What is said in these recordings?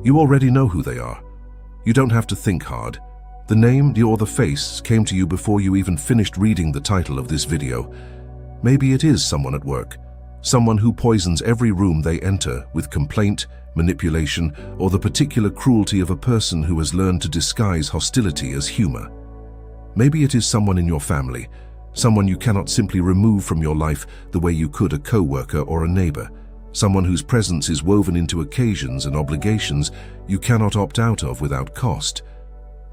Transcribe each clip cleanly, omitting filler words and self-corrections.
You already know who they are. You don't have to think hard. The name or the face came to you before you even finished reading the title of this video. Maybe it is someone at work, someone who poisons every room they enter with complaint, manipulation, or the particular cruelty of a person who has learned to disguise hostility as humor. Maybe it is someone in your family, someone you cannot simply remove from your life the way you could a co-worker or a neighbor, someone whose presence is woven into occasions and obligations you cannot opt out of without cost.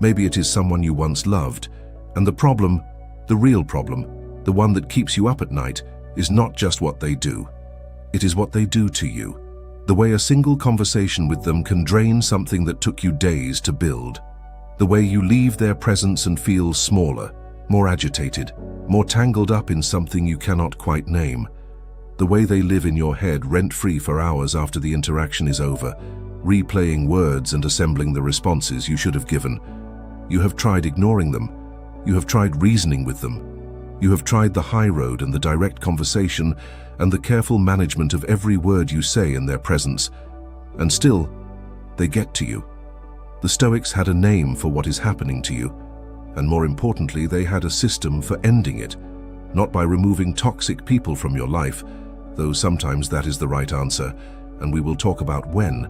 Maybe it is someone you once loved, and the problem, the real problem, the one that keeps you up at night, is not just what they do. It is what they do to you. The way a single conversation with them can drain something that took you days to build. The way you leave their presence and feel smaller, more agitated, more tangled up in something you cannot quite name. The way they live in your head rent-free for hours after the interaction is over, replaying words and assembling the responses you should have given. You have tried ignoring them. You have tried reasoning with them. You have tried the high road and the direct conversation and the careful management of every word you say in their presence. And still, they get to you. The Stoics had a name for what is happening to you, and more importantly, they had a system for ending it, not by removing toxic people from your life, though sometimes that is the right answer, and we will talk about when,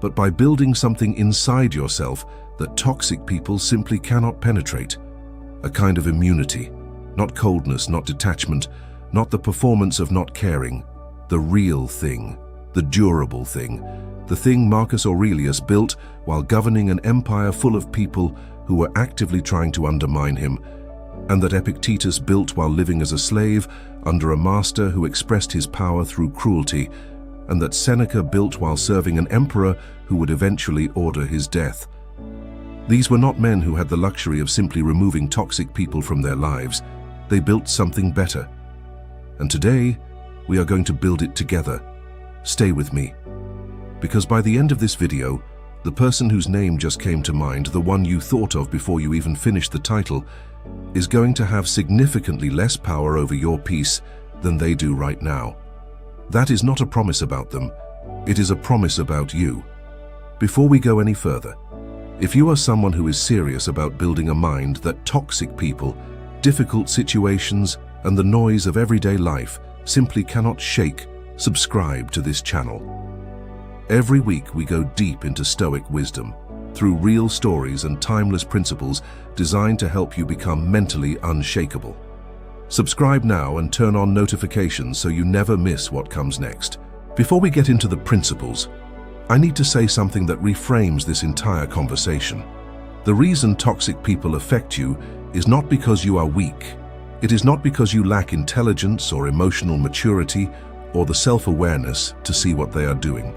but by building something inside yourself that toxic people simply cannot penetrate. A kind of immunity, not coldness, not detachment, not the performance of not caring, the real thing, the durable thing, the thing Marcus Aurelius built while governing an empire full of people who were actively trying to undermine him, and that Epictetus built while living as a slave under a master who expressed his power through cruelty, and that Seneca built while serving an emperor who would eventually order his death. These were not men who had the luxury of simply removing toxic people from their lives. They built something better. And today, we are going to build it together. Stay with me. Because by the end of this video, the person whose name just came to mind, the one you thought of before you even finished the title, is going to have significantly less power over your peace than they do right now. That is not a promise about them. It is a promise about you. Before we go any further, if you are someone who is serious about building a mind that toxic people, difficult situations, and the noise of everyday life simply cannot shake, subscribe to this channel. Every week we go deep into Stoic wisdom, through real stories and timeless principles designed to help you become mentally unshakable. Subscribe now and turn on notifications so you never miss what comes next. Before we get into the principles, I need to say something that reframes this entire conversation. The reason toxic people affect you is not because you are weak. It is not because you lack intelligence or emotional maturity or the self-awareness to see what they are doing.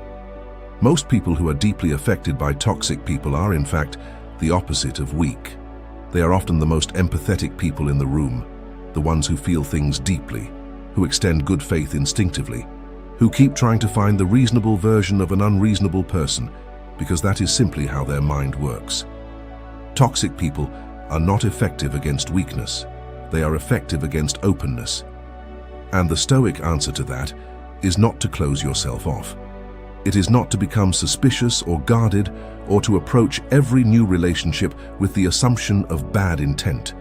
Most people who are deeply affected by toxic people are, in fact, the opposite of weak. They are often the most empathetic people in the room, the ones who feel things deeply, who extend good faith instinctively, who keep trying to find the reasonable version of an unreasonable person, because that is simply how their mind works. Toxic people are not effective against weakness. They are effective against openness. And the Stoic answer to that is not to close yourself off. It is not to become suspicious or guarded or to approach every new relationship with the assumption of bad intent.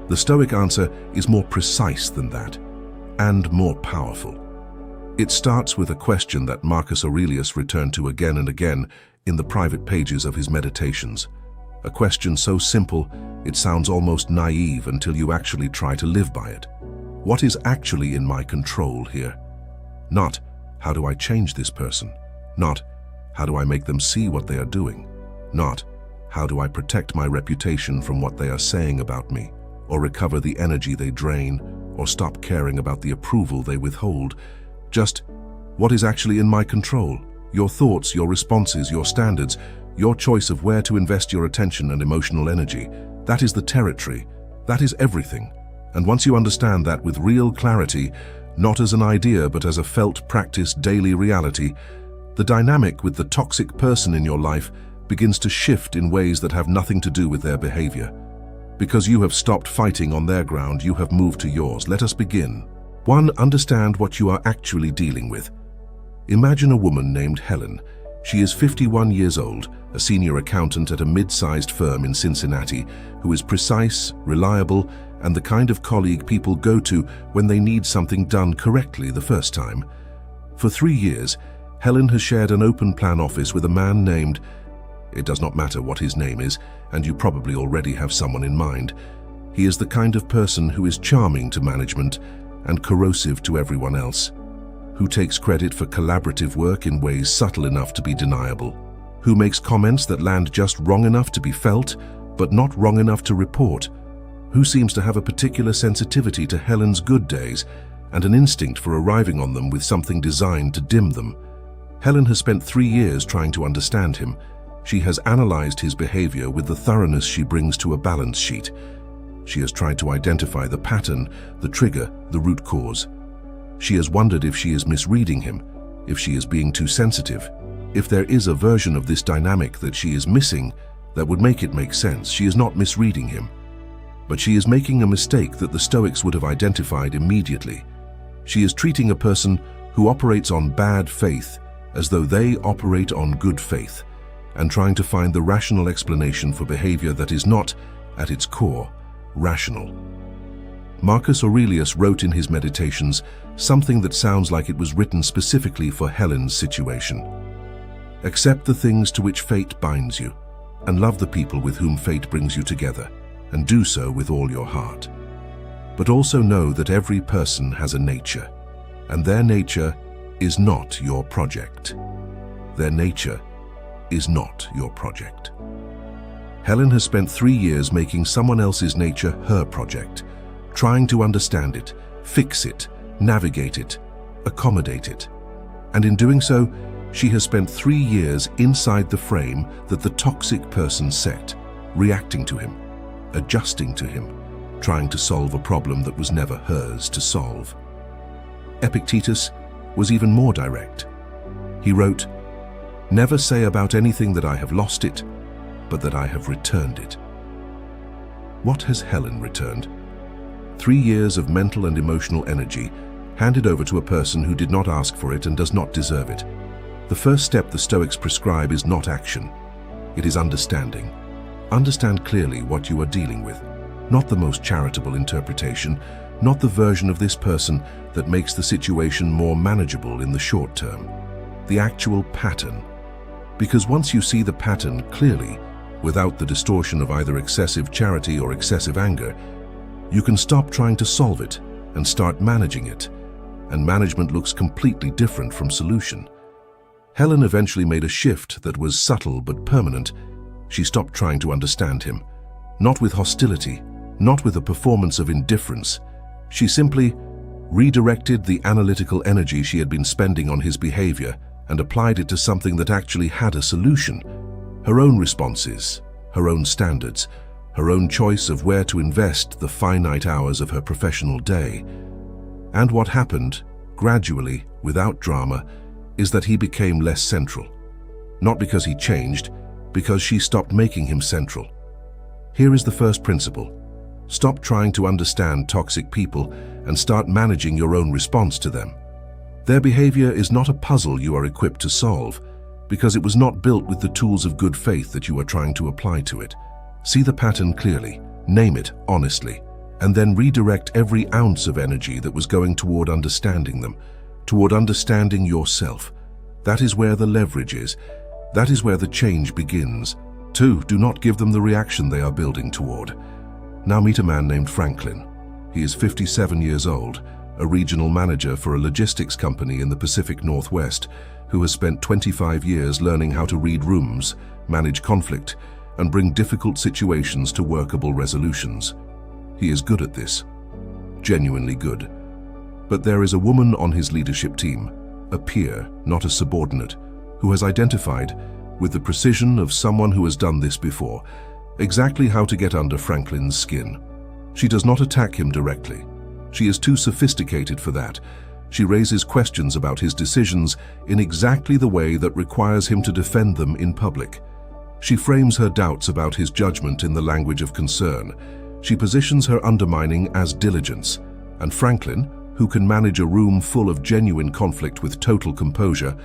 The Stoic answer is more precise than that, and more powerful. It starts with a question that Marcus Aurelius returned to again and again in the private pages of his meditations. A question so simple, it sounds almost naive until you actually try to live by it. What is actually in my control here? Not, how do I change this person? Not, how do I make them see what they are doing? Not, how do I protect my reputation from what they are saying about me, or recover the energy they drain, or stop caring about the approval they withhold? Just, what is actually in my control? Your thoughts, your responses, your standards, your choice of where to invest your attention and emotional energy. That is the territory. That is everything. And once you understand that with real clarity, not as an idea but as a felt, practiced, daily reality, the dynamic with the toxic person in your life begins to shift in ways that have nothing to do with their behavior. Because you have stopped fighting on their ground, you have moved to yours. Let us begin. 1. Understand what you are actually dealing with. Imagine a woman named Helen. She is 51 years old, a senior accountant at a mid-sized firm in Cincinnati, who is precise, reliable, and the kind of colleague people go to when they need something done correctly the first time. For 3 years, Helen has shared an open-plan office with a man named... It does not matter what his name is, and you probably already have someone in mind. He is the kind of person who is charming to management and corrosive to everyone else, who takes credit for collaborative work in ways subtle enough to be deniable, who makes comments that land just wrong enough to be felt, but not wrong enough to report, who seems to have a particular sensitivity to Helen's good days and an instinct for arriving on them with something designed to dim them. Helen has spent 3 years trying to understand him. She has analyzed his behavior with the thoroughness she brings to a balance sheet. She has tried to identify the pattern, the trigger, the root cause. She has wondered if she is misreading him, if she is being too sensitive, if there is a version of this dynamic that she is missing that would make it make sense. She is not misreading him, but she is making a mistake that the Stoics would have identified immediately. She is treating a person who operates on bad faith as though they operate on good faith, and trying to find the rational explanation for behavior that is not, at its core, rational. Marcus Aurelius wrote in his Meditations something that sounds like it was written specifically for Helen's situation. Accept the things to which fate binds you, and love the people with whom fate brings you together, and do so with all your heart. But also know that every person has a nature, and their nature is not your project. Their nature is not your project. Helen has spent 3 years making someone else's nature her project, trying to understand it, fix it, navigate it, accommodate it. And in doing so, she has spent 3 years inside the frame that the toxic person set, reacting to him, adjusting to him, trying to solve a problem that was never hers to solve. Epictetus was even more direct. He wrote, "Never say about anything that I have lost it, but that I have returned it." What has Helen returned? 3 years of mental and emotional energy handed over to a person who did not ask for it and does not deserve it. The first step the Stoics prescribe is not action. It is understanding. Understand clearly what you are dealing with, not the most charitable interpretation, not the version of this person that makes the situation more manageable in the short term. The actual pattern. Because once you see the pattern clearly, without the distortion of either excessive charity or excessive anger, you can stop trying to solve it and start managing it. And management looks completely different from solution. Helen eventually made a shift that was subtle but permanent. She stopped trying to understand him, not with hostility, not with a performance of indifference. She simply redirected the analytical energy she had been spending on his behavior and applied it to something that actually had a solution. Her own responses, her own standards, her own choice of where to invest the finite hours of her professional day. And what happened, gradually, without drama, is that he became less central. Not because he changed, because she stopped making him central. Here is the first principle. Stop trying to understand toxic people and start managing your own response to them. Their behavior is not a puzzle you are equipped to solve, because it was not built with the tools of good faith that you are trying to apply to it. See the pattern clearly, name it honestly, and then redirect every ounce of energy that was going toward understanding them, toward understanding yourself. That is where the leverage is. That is where the change begins. 2. Do not give them the reaction they are building toward. Now meet a man named Franklin. He is 57 years old, a regional manager for a logistics company in the Pacific Northwest, who has spent 25 years learning how to read rooms, manage conflict, and bring difficult situations to workable resolutions. He is good at this, genuinely good. But there is a woman on his leadership team, a peer, not a subordinate, who has identified, with the precision of someone who has done this before, exactly how to get under Franklin's skin. She does not attack him directly. She is too sophisticated for that. She raises questions about his decisions in exactly the way that requires him to defend them in public. She frames her doubts about his judgment in the language of concern. She positions her undermining as diligence, and Franklin, who can manage a room full of genuine conflict with total composure,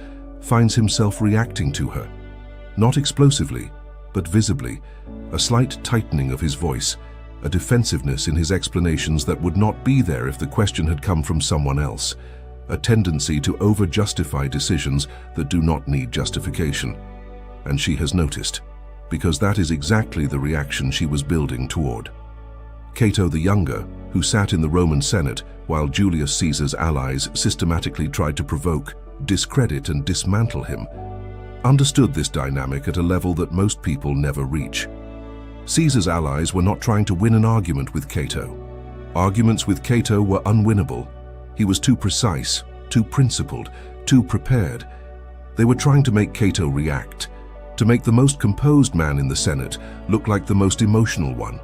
finds himself reacting to her. Not explosively, but visibly, a slight tightening of his voice, a defensiveness in his explanations that would not be there if the question had come from someone else, a tendency to over-justify decisions that do not need justification. And she has noticed, because that is exactly the reaction she was building toward. Cato the Younger, who sat in the Roman Senate while Julius Caesar's allies systematically tried to provoke, discredit, and dismantle him, understood this dynamic at a level that most people never reach. Caesar's allies were not trying to win an argument with Cato. Arguments with Cato were unwinnable. He was too precise, too principled, too prepared. They were trying to make Cato react, to make the most composed man in the Senate look like the most emotional one,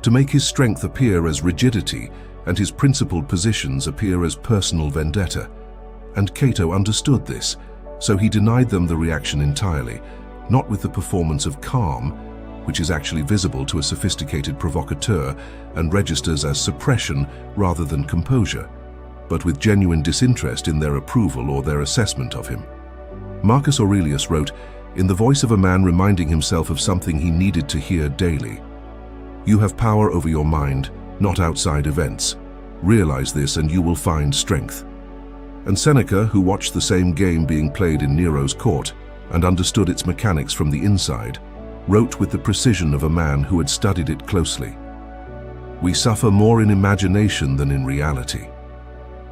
to make his strength appear as rigidity and his principled positions appear as personal vendetta. And Cato understood this, so he denied them the reaction entirely, not with the performance of calm, which is actually visible to a sophisticated provocateur and registers as suppression rather than composure, but with genuine disinterest in their approval or their assessment of him. Marcus Aurelius wrote, in the voice of a man reminding himself of something he needed to hear daily, "You have power over your mind, not outside events. Realize this and you will find strength." And Seneca, who watched the same game being played in Nero's court and understood its mechanics from the inside, wrote with the precision of a man who had studied it closely, "We suffer more in imagination than in reality."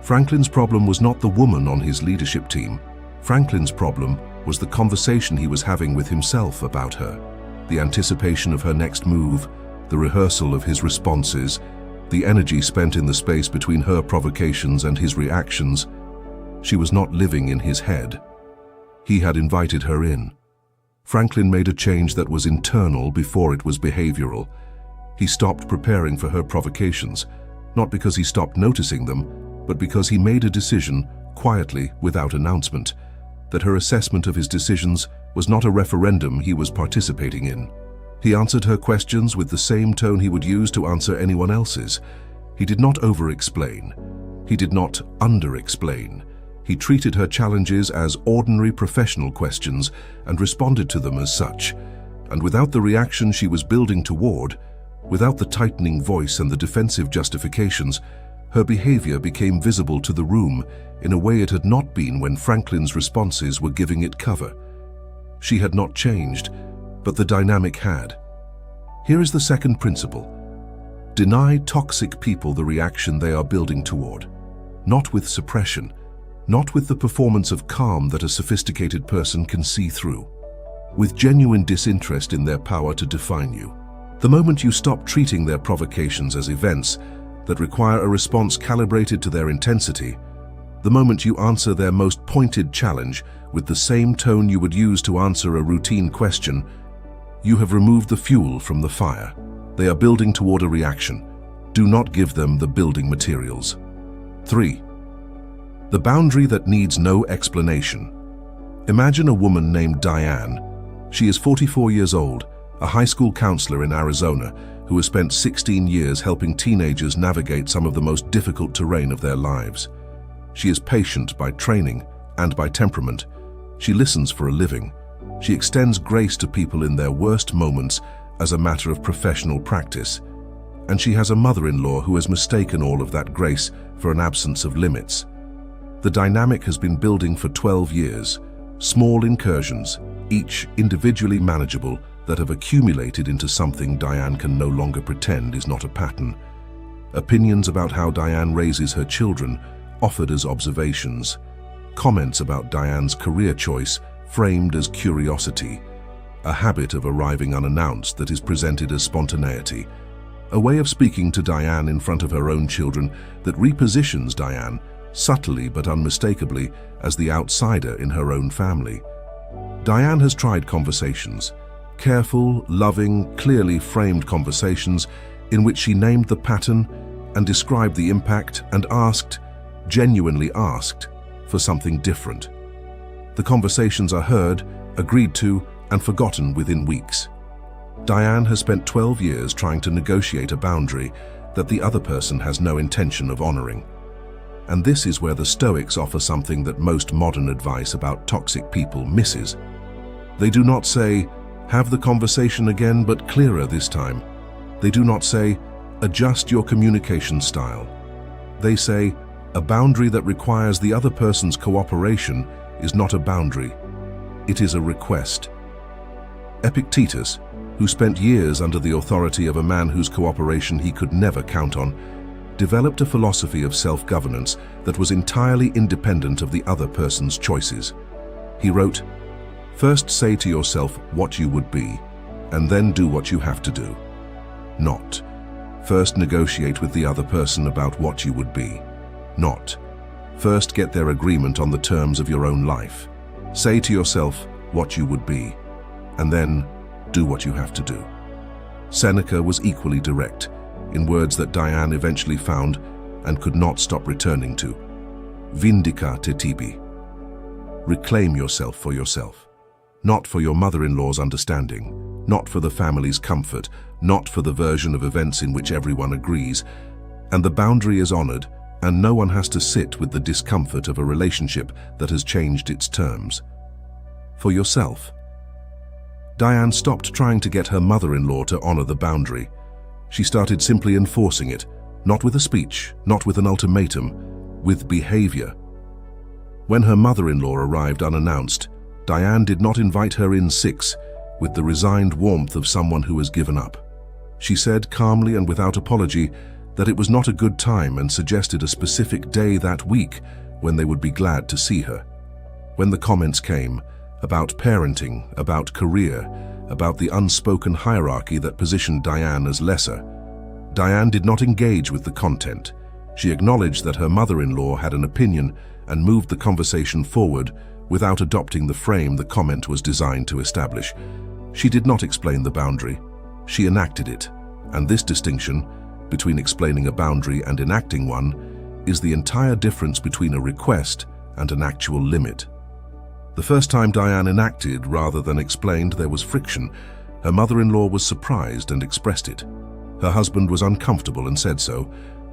Franklin's problem was not the woman on his leadership team. Franklin's problem was the conversation he was having with himself about her, the anticipation of her next move, the rehearsal of his responses, the energy spent in the space between her provocations and his reactions. She was not living in his head. He had invited her in. Franklin made a change that was internal before it was behavioral. He stopped preparing for her provocations, not because he stopped noticing them, but because he made a decision, quietly, without announcement, that her assessment of his decisions was not a referendum he was participating in. He answered her questions with the same tone he would use to answer anyone else's. He did not over-explain. He did not under-explain. He treated her challenges as ordinary professional questions and responded to them as such. And without the reaction she was building toward, without the tightening voice and the defensive justifications, her behavior became visible to the room in a way it had not been when Franklin's responses were giving it cover. She had not changed, but the dynamic had. Here is the second principle. Deny toxic people the reaction they are building toward, not with suppression, not with the performance of calm that a sophisticated person can see through, with genuine disinterest in their power to define you. The moment you stop treating their provocations as events that require a response calibrated to their intensity, the moment you answer their most pointed challenge with the same tone you would use to answer a routine question, you have removed the fuel from the fire. They are building toward a reaction. Do not give them the building materials. 3. The boundary that needs no explanation. Imagine a woman named Diane. She is 44 years old, a high school counselor in Arizona who has spent 16 years helping teenagers navigate some of the most difficult terrain of their lives. She is patient by training and by temperament. She listens for a living. She extends grace to people in their worst moments as a matter of professional practice. And she has a mother-in-law who has mistaken all of that grace for an absence of limits. The dynamic has been building for 12 years, small incursions, each individually manageable, that have accumulated into something Diane can no longer pretend is not a pattern. Opinions about how Diane raises her children, offered as observations. Comments about Diane's career choice, framed as curiosity. A habit of arriving unannounced that is presented as spontaneity. A way of speaking to Diane in front of her own children that repositions Diane, subtly but unmistakably, as the outsider in her own family. Diane has tried conversations, careful, loving, clearly framed conversations in which she named the pattern and described the impact and asked, genuinely asked, for something different. The conversations are heard, agreed to, and forgotten within weeks. Diane has spent 12 years trying to negotiate a boundary that the other person has no intention of honoring. And this is where the Stoics offer something that most modern advice about toxic people misses. They do not say, have the conversation again but clearer this time. They do not say, adjust your communication style. They say, a boundary that requires the other person's cooperation is not a boundary. It is a request. Epictetus, who spent years under the authority of a man whose cooperation he could never count on, developed a philosophy of self-governance that was entirely independent of the other person's choices. He wrote, "First say to yourself what you would be, and then do what you have to do." Not, first negotiate with the other person about what you would be. Not, first get their agreement on the terms of your own life. Say to yourself what you would be, and then do what you have to do. Seneca was equally direct, in words that Diane eventually found and could not stop returning to. Vindica te tibi. Reclaim yourself for yourself. Not for your mother-in-law's understanding, not for the family's comfort, not for the version of events in which everyone agrees. And the boundary is honored, and no one has to sit with the discomfort of a relationship that has changed its terms. For yourself. Diane stopped trying to get her mother-in-law to honor the boundary. She started simply enforcing it, not with a speech, not with an ultimatum, with behavior. When her mother-in-law arrived unannounced, Diane did not invite her in with the resigned warmth of someone who has given up. She said calmly and without apology that it was not a good time and suggested a specific day that week when they would be glad to see her. When the comments came, about parenting, about career, about the unspoken hierarchy that positioned Diane as lesser, Diane did not engage with the content. She acknowledged that her mother-in-law had an opinion and moved the conversation forward without adopting the frame the comment was designed to establish. She did not explain the boundary. She enacted it, and this distinction between explaining a boundary and enacting one is the entire difference between a request and an actual limit. The first time Diane enacted rather than explained, there was friction. Her mother-in-law was surprised and expressed it. Her husband was uncomfortable and said so.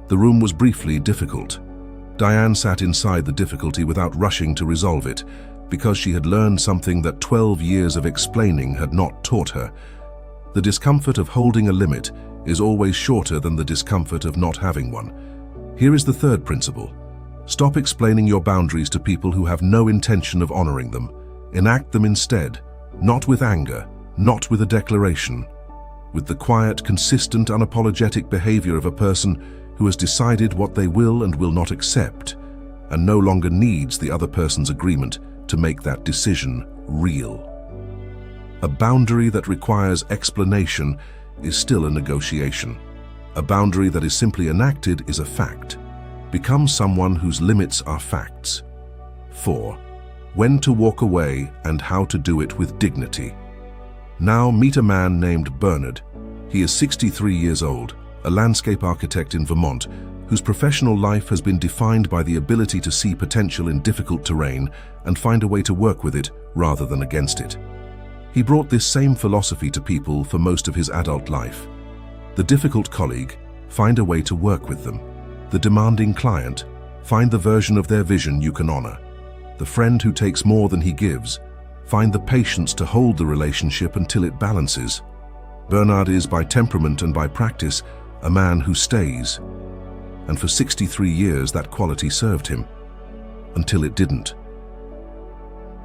The room was briefly difficult. Diane sat inside the difficulty without rushing to resolve it, because she had learned something that 12 years of explaining had not taught her. The discomfort of holding a limit is always shorter than the discomfort of not having one. Here is the third principle. Stop explaining your boundaries to people who have no intention of honoring them. Enact them instead, not with anger, not with a declaration, with the quiet, consistent, unapologetic behavior of a person who has decided what they will and will not accept, and no longer needs the other person's agreement to make that decision real. A boundary that requires explanation is still a negotiation. A boundary that is simply enacted is a fact. Become someone whose limits are facts. 4. When to walk away and how to do it with dignity. Now meet a man named Bernard. He is 63 years old, a landscape architect in Vermont, whose professional life has been defined by the ability to see potential in difficult terrain and find a way to work with it rather than against it. He brought this same philosophy to people for most of his adult life. The difficult colleague, find a way to work with them. The demanding client, find the version of their vision you can honor. The friend who takes more than he gives, find the patience to hold the relationship until it balances. Bernard is, by temperament and by practice, a man who stays. And for 63 years that quality served him, until it didn't.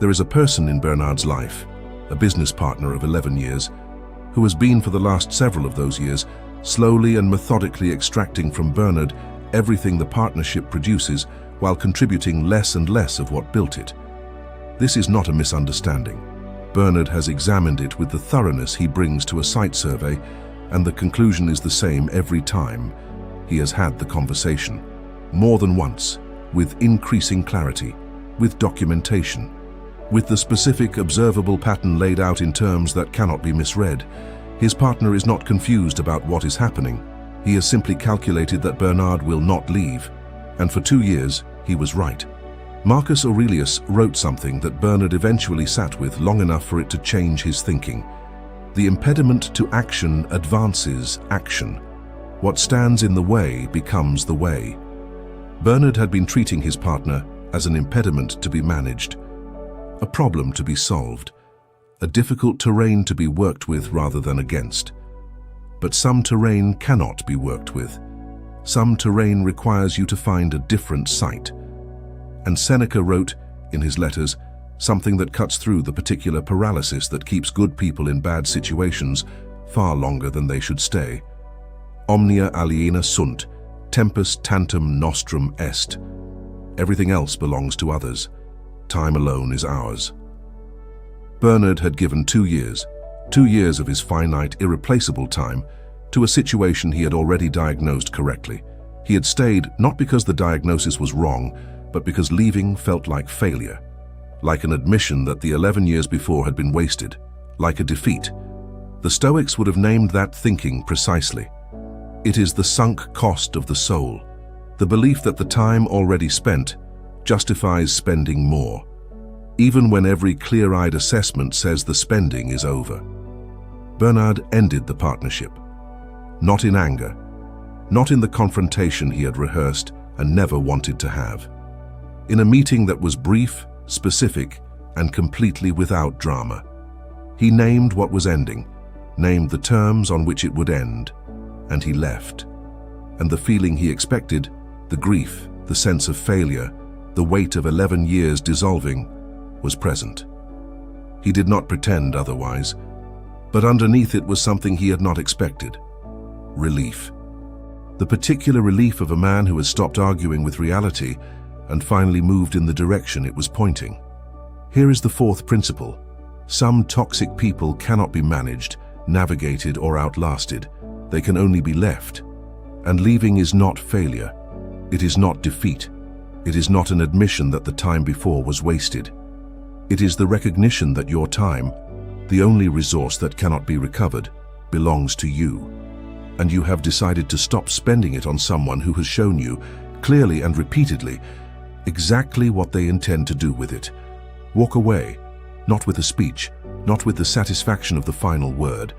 There is a person in Bernard's life, a business partner of 11 years, who has been for the last several of those years slowly and methodically extracting from Bernard everything the partnership produces while contributing less and less of what built it. This is not a misunderstanding. Bernard has examined it with the thoroughness he brings to a site survey, and the conclusion is the same every time. He has had the conversation, more than once, with increasing clarity, with documentation, with the specific observable pattern laid out in terms that cannot be misread. His partner is not confused about what is happening. He has simply calculated that Bernard will not leave, and for 2 years, he was right. Marcus Aurelius wrote something that Bernard eventually sat with long enough for it to change his thinking. The impediment to action advances action. What stands in the way becomes the way. Bernard had been treating his partner as an impediment to be managed, a problem to be solved, a difficult terrain to be worked with rather than against. But some terrain cannot be worked with. Some terrain requires you to find a different site. And Seneca wrote, in his letters, something that cuts through the particular paralysis that keeps good people in bad situations far longer than they should stay. Omnia aliena sunt, tempus tantum nostrum est. Everything else belongs to others. Time alone is ours. Bernard had given 2 years of his finite, irreplaceable time, to a situation he had already diagnosed correctly. He had stayed not because the diagnosis was wrong, but because leaving felt like failure, like an admission that the 11 years before had been wasted, like a defeat. The Stoics would have named that thinking precisely. It is the sunk cost of the soul, the belief that the time already spent justifies spending more, even when every clear-eyed assessment says the spending is over. Bernard ended the partnership, not in anger, not in the confrontation he had rehearsed and never wanted to have. In a meeting that was brief, specific, and completely without drama. He named what was ending, named the terms on which it would end, and he left. And the feeling he expected, the grief, the sense of failure, the weight of 11 years dissolving, was present. He did not pretend otherwise, but underneath it was something he had not expected. Relief. The particular relief of a man who has stopped arguing with reality and finally moved in the direction it was pointing. Here is the fourth principle. Some toxic people cannot be managed, navigated, or outlasted. They can only be left. And leaving is not failure. It is not defeat. It is not an admission that the time before was wasted. It is the recognition that your time, the only resource that cannot be recovered, belongs to you. And you have decided to stop spending it on someone who has shown you, clearly and repeatedly, exactly what they intend to do with it. Walk away, not with a speech, not with the satisfaction of the final word,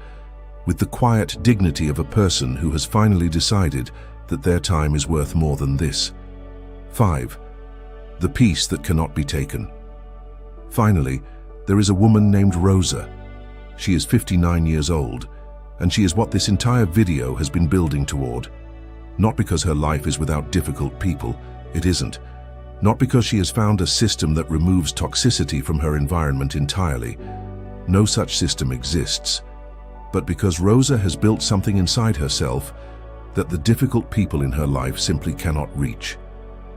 with the quiet dignity of a person who has finally decided that their time is worth more than this. 5. The peace that cannot be taken. Finally, there is a woman named Rosa. She is 59 years old, and she is what this entire video has been building toward. Not because her life is without difficult people, it isn't. Not because she has found a system that removes toxicity from her environment entirely. No such system exists. But because Rosa has built something inside herself that the difficult people in her life simply cannot reach.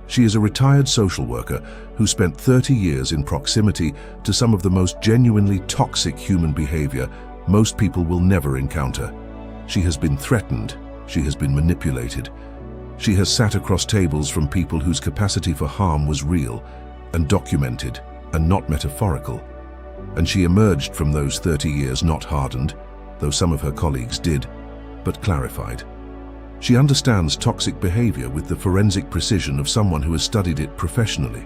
She is a retired social worker who spent 30 years in proximity to some of the most genuinely toxic human behavior most people will never encounter. She has been threatened. She has been manipulated. She has sat across tables from people whose capacity for harm was real and documented and not metaphorical. And she emerged from those 30 years not hardened, though some of her colleagues did, but clarified. She understands toxic behavior with the forensic precision of someone who has studied it professionally.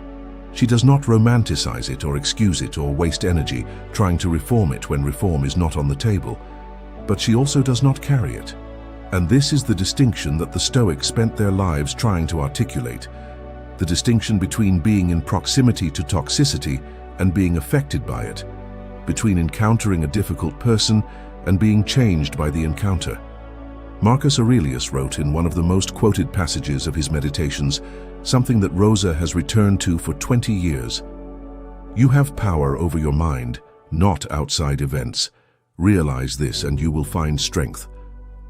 She does not romanticize it or excuse it or waste energy trying to reform it when reform is not on the table, but she also does not carry it. And this is the distinction that the Stoics spent their lives trying to articulate, the distinction between being in proximity to toxicity and being affected by it, between encountering a difficult person and being changed by the encounter. Marcus Aurelius wrote in one of the most quoted passages of his meditations, something that Rosa has returned to for 20 years. You have power over your mind, not outside events. Realize this and you will find strength.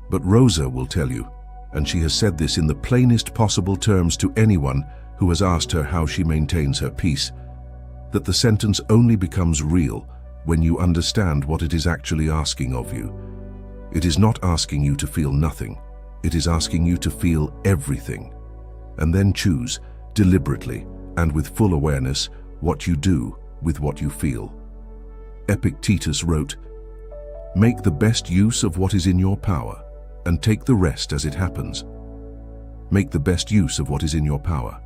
But Rosa will tell you, and she has said this in the plainest possible terms to anyone who has asked her how she maintains her peace, that the sentence only becomes real when you understand what it is actually asking of you. It is not asking you to feel nothing. It is asking you to feel everything. And then choose, deliberately and with full awareness, what you do with what you feel. Epictetus wrote, "Make the best use of what is in your power, and take the rest as it happens." Make the best use of what is in your power.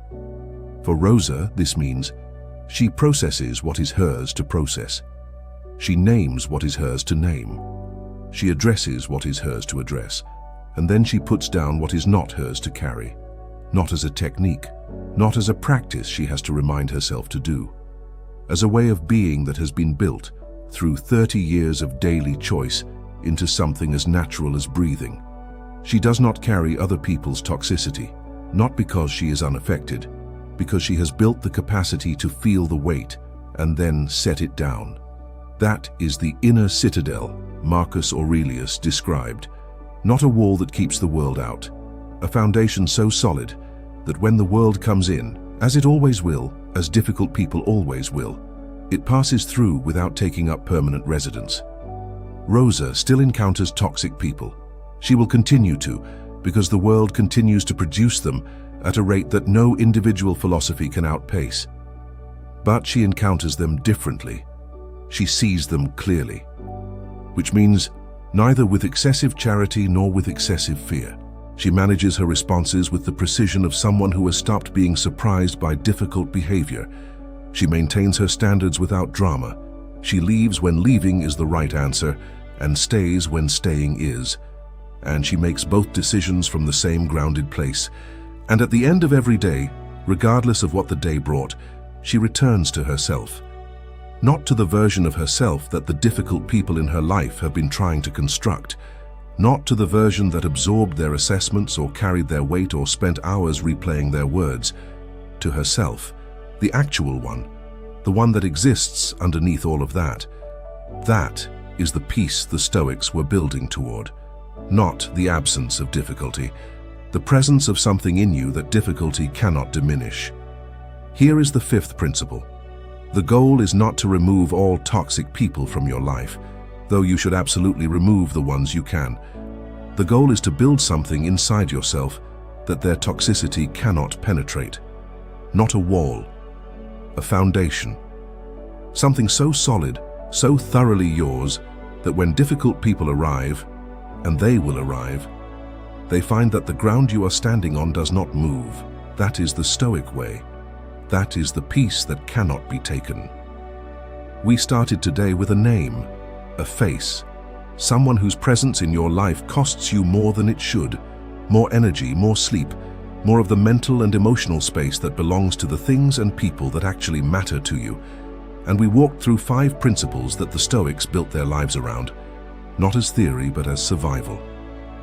For Rosa, this means she processes what is hers to process. She names what is hers to name. She addresses what is hers to address, and then she puts down what is not hers to carry. not as a technique, not as a practice she has to remind herself to do, as a way of being that has been built through 30 years of daily choice into something as natural as breathing. She does not carry other people's toxicity, not because she is unaffected, because she has built the capacity to feel the weight and then set it down. That is the inner citadel Marcus Aurelius described, not a wall that keeps the world out, a foundation so solid that when the world comes in, as it always will, as difficult people always will, it passes through without taking up permanent residence. Rosa still encounters toxic people. She will continue to, because the world continues to produce them at a rate that no individual philosophy can outpace. But she encounters them differently. She sees them clearly, which means neither with excessive charity nor with excessive fear. She manages her responses with the precision of someone who has stopped being surprised by difficult behavior. She maintains her standards without drama. She leaves when leaving is the right answer and stays when staying is. And she makes both decisions from the same grounded place. And at the end of every day, regardless of what the day brought, she returns to herself. Not to the version of herself that the difficult people in her life have been trying to construct, not to the version that absorbed their assessments or carried their weight or spent hours replaying their words, to herself, the actual one, the one that exists underneath all of that. That is the peace the Stoics were building toward, not the absence of difficulty, the presence of something in you that difficulty cannot diminish. Here is the fifth principle. The goal is not to remove all toxic people from your life, though you should absolutely remove the ones you can. The goal is to build something inside yourself that their toxicity cannot penetrate. Not a wall, a foundation. Something so solid, so thoroughly yours, that when difficult people arrive, and they will arrive, they find that the ground you are standing on does not move. That is the Stoic way. That is the peace that cannot be taken. We started today with a name, a face, someone whose presence in your life costs you more than it should, more energy, more sleep, more of the mental and emotional space that belongs to the things and people that actually matter to you. And we walked through 5 principles that the Stoics built their lives around, not as theory but as survival,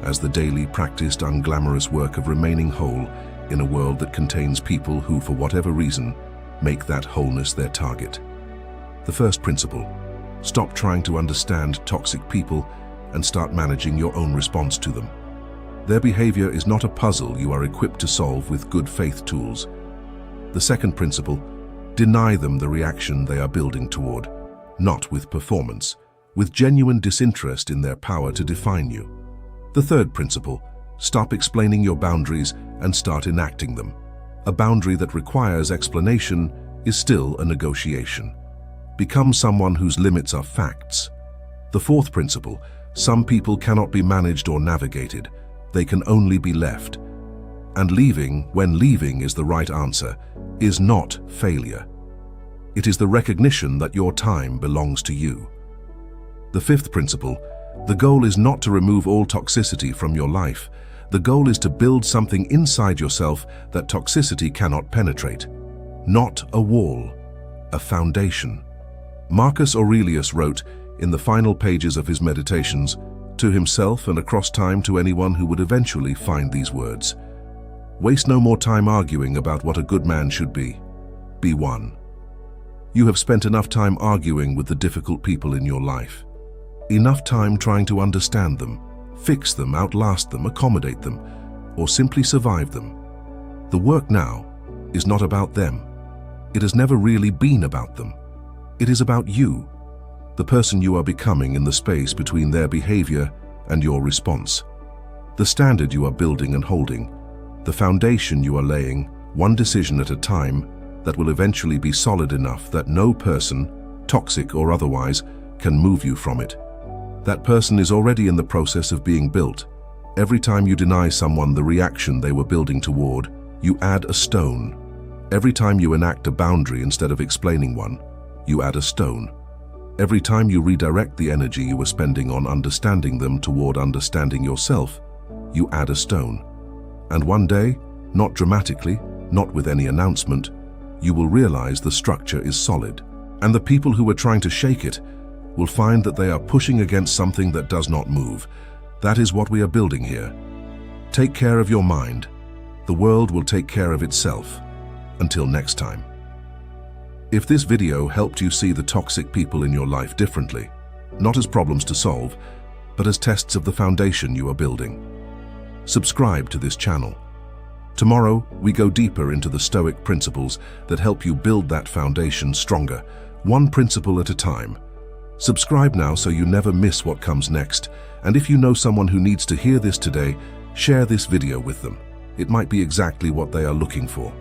as the daily practiced unglamorous work of remaining whole in a world that contains people who, for whatever reason, make that wholeness their target. The first principle: stop trying to understand toxic people and start managing your own response to them. Their behavior is not a puzzle you are equipped to solve with good faith tools. The second principle: deny them the reaction they are building toward, not with performance, with genuine disinterest in their power to define you. The third principle: stop explaining your boundaries and start enacting them. A boundary that requires explanation is still a negotiation. Become someone whose limits are facts. The fourth principle: some people cannot be managed or navigated. They can only be left. And leaving, when leaving is the right answer, is not failure. It is the recognition that your time belongs to you. The fifth principle: the goal is not to remove all toxicity from your life. The goal is to build something inside yourself that toxicity cannot penetrate. Not a wall, a foundation. Marcus Aurelius wrote, in the final pages of his Meditations, to himself and across time to anyone who would eventually find these words: waste no more time arguing about what a good man should be. Be one. You have spent enough time arguing with the difficult people in your life. Enough time trying to understand them, fix them, outlast them, accommodate them, or simply survive them. The work now is not about them. It has never really been about them. It is about you, the person you are becoming in the space between their behavior and your response. The standard you are building and holding, the foundation you are laying, one decision at a time, that will eventually be solid enough that no person, toxic or otherwise, can move you from it. That person is already in the process of being built. Every time you deny someone the reaction they were building toward, you add a stone. Every time you enact a boundary instead of explaining one, you add a stone. Every time you redirect the energy you were spending on understanding them toward understanding yourself, you add a stone. And one day, Not dramatically, not with any announcement. You will realize the structure is solid. And the people who are trying to shake it will find that they are pushing against something that does not move. That is what we are building here. Take care of your mind. The world will take care of itself. Until next time. If this video helped you see the toxic people in your life differently, not as problems to solve, but as tests of the foundation you are building, subscribe to this channel. Tomorrow, we go deeper into the Stoic principles that help you build that foundation stronger, one principle at a time. Subscribe now so you never miss what comes next, and if you know someone who needs to hear this today, share this video with them. It might be exactly what they are looking for.